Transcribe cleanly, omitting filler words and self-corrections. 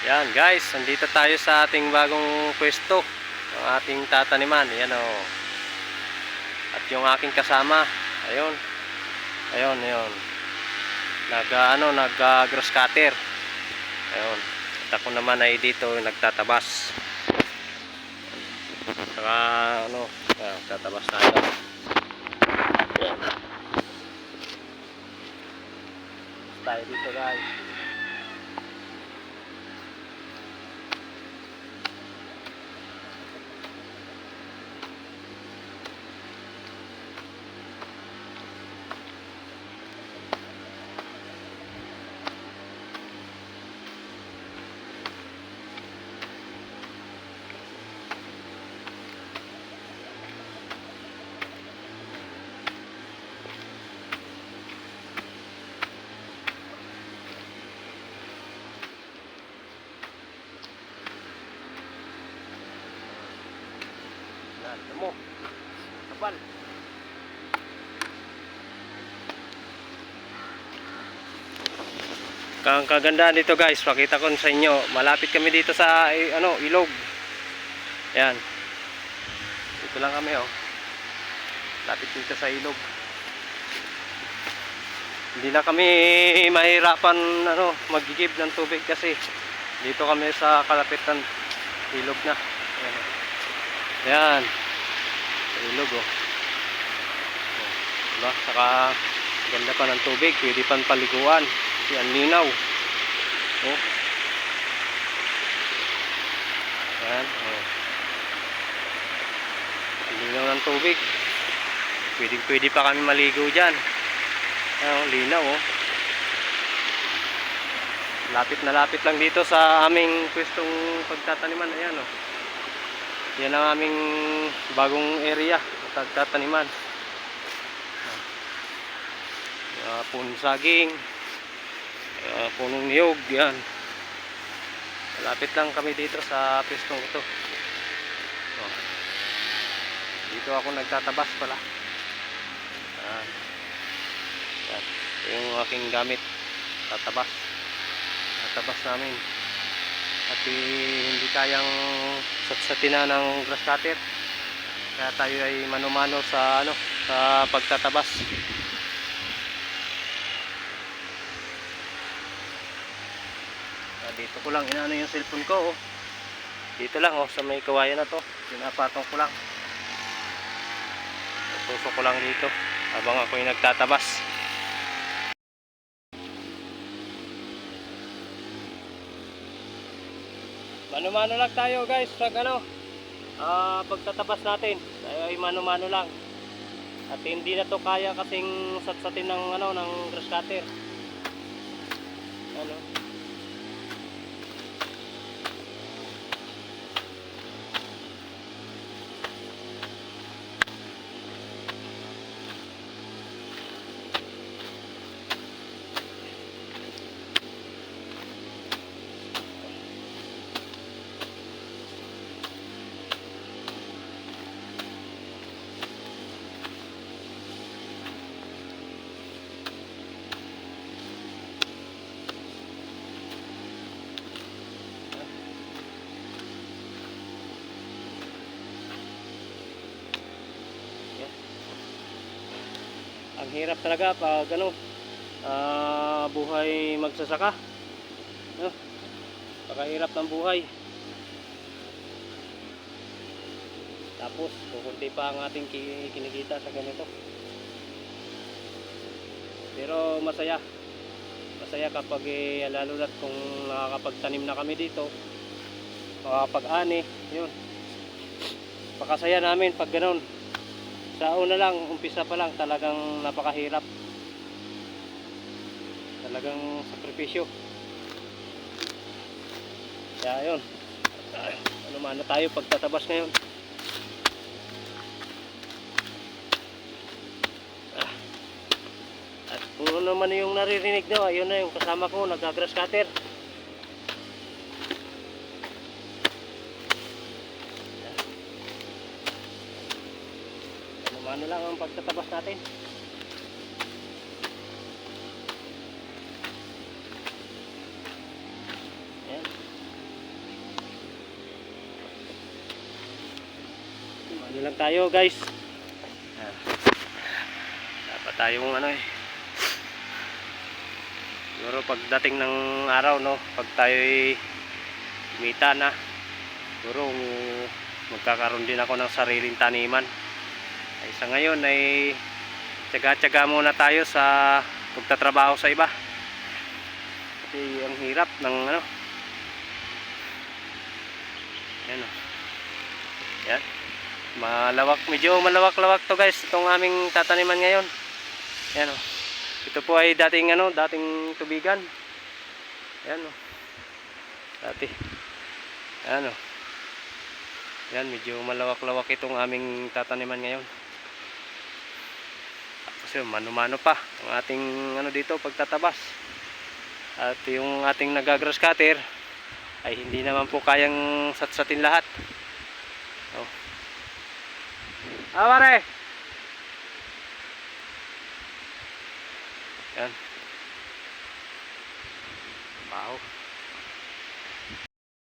Yan guys, nandito tayo sa ating bagong pwesto ng ating tataniman. Yan o. At yung aking kasama, ayun. Ayun. Nag grass cutter. Ayun. At ako naman ay dito nagtatabas. Saka tatabas tayo. Yan. Tayo dito guys. Ito mo. Kapal. Ang kagandaan dito guys, pakita ko sa inyo. Malapit kami dito sa ilog. Yan. Dito lang kami oh. Lapit dito sa ilog. Hindi na kami mahirapan magigib ng tubig kasi dito kami sa kalapit ng ilog na. Ayan. Yan. Ilog oh. Diba? Saka ganda pa ng tubig, pwede pang paliguan. Kasi ang linaw. Oh. Yan oh. Ang linaw ng tubig. Pwede pa kami maligo dyan. Ayan, linaw oh. Lapit lang dito sa aming pwestong pagtataniman. Ayan oh. Yan ang aming bagong area pagtataniman. Punong saging, punong niyog. Yan. Malapit lang kami dito sa pwestong ito. Dito ako nagtatabas pala. Yan. Ito yung aking gamit. Tatabas namin. At hindi kayang satsatin na ng grass cutter, kaya tayo ay mano-mano sa pagtatabas. Dito ko lang inaano yung cellphone ko oh. Dito lang oh, sa may kawayan na to. Pinapatong ko lang. Tusok ko lang dito habang ako yung nagtatabas. Mano-mano lang tayo guys pag pagtatabas natin. Tayo ay mano-mano lang. At hindi na to kaya kasing satsatin ng ng grass cutter. Ang hirap talaga pag buhay magsasaka. Pakahirap ng buhay. Tapos kukunti pa ang ating kinikita sa ganito. Pero masaya kapag lalo na kung nakakapagtanim na kami dito, makakapag-ani, yun. Pakasaya namin pag ganun. Sa una lang, umpisa pa lang, talagang napakahirap. Talagang sakripisyo. Kaya yun. Ano tayo pagtatabas ngayon. At kung ano naman yung naririnig nyo, ayun na yung kasama ko, nag-grass cutter. Ano lang ang pagtatabas natin. Ayan. ano lang tayo guys. Yan. Dapat tayong ano eh. Siguro pagdating ng araw no, pag tayo'y kumita na, siguro magkakaroon din ako ng sariling taniman. Ay sa ngayon ay tiyaga-tiyaga muna tayo sa pagtatrabaho sa iba. Kasi ang hirap ng ano. Yan o. Yan. Malawak, medyo malawak-lawak to guys, itong aming tataniman ngayon. Yan o. Ito po ay dating ano, dating tubigan. Yan o. Dati. Yan o. Yan, medyo malawak-lawak itong aming tataniman ngayon. Kasi mano-mano pa ang ating ano dito pagtatabas. At yung ating nagagrass cutter ay hindi naman po kayang satsatin lahat. Oh. Pare. Yan. Wow.